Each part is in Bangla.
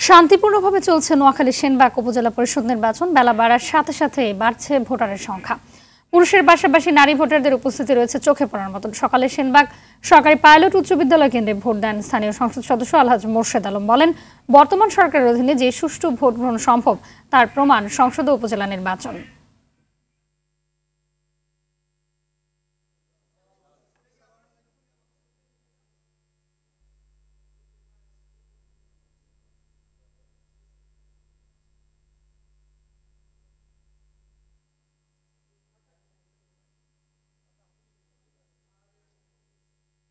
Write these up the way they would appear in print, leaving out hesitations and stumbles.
শান্তিপূর্ণভাবে চলছে নোয়াখালী সেনবাগ উপজেলা পরিষদ নির্বাচন। বেলা বাড়ার সাথে সাথে বাড়ছে ভোটারের সংখ্যা। পুরুষের পাশাপাশি নারী ভোটারদের উপস্থিতি রয়েছে চোখে পড়ার মতন। সকালে সেনবাগ সরকারি পাইলট উচ্চ বিদ্যালয় কেন্দ্রে ভোট দেন স্থানীয় সংসদ সদস্য আলহাজ মোর্শেদ আলম। বলেন, বর্তমান সরকারের অধীনে যে সুষ্ঠু ভোট গ্রহণ সম্ভব তার প্রমাণ সংসদ ও উপজেলা নির্বাচন।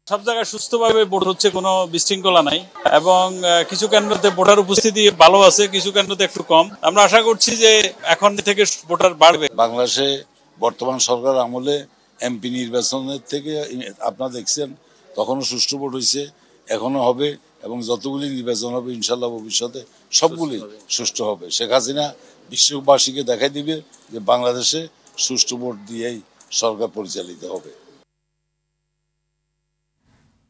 সব জায়গায় সুস্থভাবে ভোট হচ্ছে, কোনো বিশৃঙ্খলা নাই এবং কিছু কেন্দ্রতে ভোটার উপস্থিতি ভালো আছে, কিছু কেন্দ্রতে একটু কম। আমরা আশা করছি যে এখন থেকে ভোটার বাড়বে। বাংলাদেশে বর্তমান সরকার আমলে এমপি নির্বাচনের থেকে আপনারা দেখছেন তখনও সুষ্ঠু ভোট হয়েছে, এখনো হবে এবং যতগুলি নির্বাচন হবে ইনশাল্লাহ ভবিষ্যতে সবগুলি সুষ্ঠু হবে। শেখ হাসিনা বিশ্ববাসীকে দেখাই দিবে যে বাংলাদেশে সুষ্ঠু ভোট দিয়েই সরকার পরিচালিত হবে।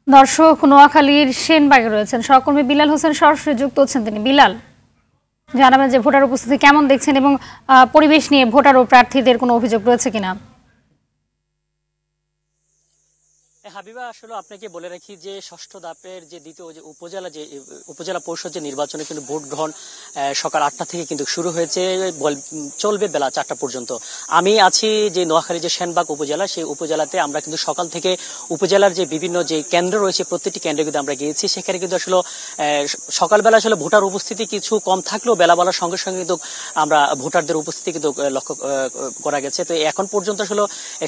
দর্শক, নোয়াখালীর সেনবাগে রয়েছেন সহকর্মী বিলাল হোসেন, সরাসরি যুক্ত হচ্ছেন তিনি। বিলাল, জানাবেন যে ভোটার উপস্থিতি কেমন দেখছেন এবং পরিবেশ নিয়ে ভোটার ও প্রার্থীদের কোনো অভিযোগ রয়েছে কিনা। হাবিবা, আসলে আপনাকে বলে রাখি যে ষষ্ঠ ধাপের যে দ্বিতীয় উপজেলা পরিষদ যে নির্বাচনে কিন্তু ভোট গ্রহণ সকাল 8টা থেকে কিন্তু শুরু হয়েছে, চলবে বেলা 4টা পর্যন্ত। আমি আছি যে নোয়াখালী যে সেনবাগ উপজেলা, সেই উপজেলাতে আমরা কিন্তু সকাল থেকে উপজেলার যে বিভিন্ন যে কেন্দ্র রয়েছে প্রত্যেকটি কেন্দ্রে কিন্তু আমরা গিয়েছি। সেখানে কিন্তু আসলে সকালবেলা আসলে ভোটার উপস্থিতি কিছু কম থাকলেও বেলা বেলার সঙ্গে সঙ্গে কিন্তু আমরা ভোটারদের উপস্থিতি কিন্তু লক্ষ্য করা গেছে। তো এখন পর্যন্ত আসলে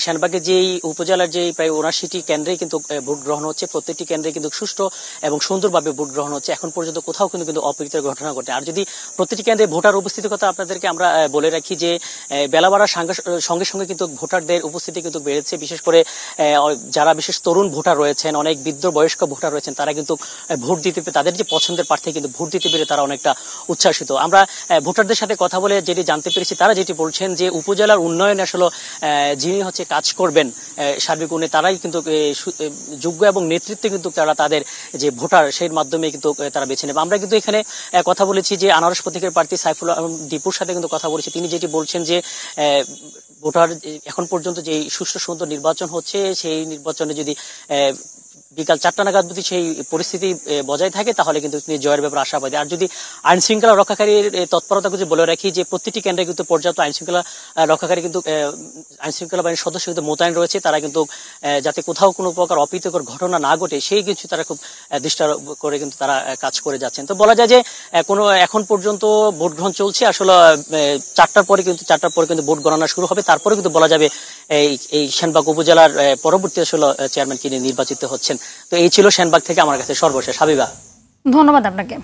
সেনবাগের যেই উপজেলার যে প্রায় 79টি কেন্দ্রে কিন্তু ভোট গ্রহণ হচ্ছে, প্রত্যেকটি কেন্দ্রে কিন্তু সুষ্ঠু এবং সুন্দরভাবে ভোট গ্রহণ হচ্ছে। এখন পর্যন্ত কোথাও কিন্তু অপ্রীতিকর ঘটনা ঘটে। আর যদি প্রতিটি কেন্দ্রে ভোটার উপস্থিতির কথা আপনাদেরকে আমরা বলে রাখি যে বেলা বাড়ার সঙ্গে সঙ্গে কিন্তু ভোটারদের উপস্থিতি কিন্তু বেড়েছে। বিশেষ করে যারা বিশেষ তরুণ ভোটার রয়েছেন, অনেক বৃদ্ধ বয়স্ক ভোটার রয়েছেন, তারা কিন্তু ভোট দিতে, তাদের যে পছন্দের প্রার্থী কিন্তু ভোট দিতে পেরে তারা অনেকটা উচ্ছ্বাসিত। আমরা ভোটারদের সাথে কথা বলে যেটি জানতে পেরেছি, তারা যেটি বলছেন যে উপজেলার উন্নয়নে আসলে যিনি কাজ করবেন সার্বিক উন্নয়নে, তারাই কিন্তু যোগ্য এবং নেতৃত্বে কিন্তু তারা তাদের যে ভোটার সেই মাধ্যমে কিন্তু তারা বেছে নেবে। আমরা কিন্তু এখানে কথা বলেছি যে আনারস প্রতীকের প্রার্থী সাইফুল দীপুর সাথে কিন্তু কথা বলেছি। তিনি যেটি বলছেন যে ভোটার এখন পর্যন্ত যে সুষ্ঠু সুন্দর নির্বাচন হচ্ছে, সেই নির্বাচনে যদি বিকাল 4টা নাগাদ যদি সেই পরিস্থিতি বজায় থাকে তাহলে কিন্তু তিনি জয়ের ব্যাপারে আশাবাদী। আর যদি আইন শৃঙ্খলা রক্ষাকারীর তৎপরতা যদি বলে রাখি যে প্রতিটি কেন্দ্রে কিন্তু পর্যাপ্ত আইন শৃঙ্খলা রক্ষাকারী কিন্তু আইন শৃঙ্খলা বাহিনীর সদস্য কিন্তু মোতায়েন রয়েছে। তারা কিন্তু যাতে কোথাও কোনো প্রকার অপ্রীতিকর ঘটনা না ঘটে সেই কিছু তারা খুব দৃষ্টি করে কিন্তু তারা কাজ করে যাচ্ছেন। তো বলা যায় যে কোনো এখন পর্যন্ত ভোট গ্রহণ চলছে। আসলে 4টার পরে কিন্তু ভোট গণনা শুরু হবে। তারপরে কিন্তু বলা যাবে এই সেনবাগ উপজেলার পরবর্তী আসলে চেয়ারম্যান কিনে নির্বাচিত হচ্ছেন। তো এই ছিল সেনবাগ থেকে আমার কাছে সর্বশেষ। হাবিবা, ধন্যবাদ আপনাকে।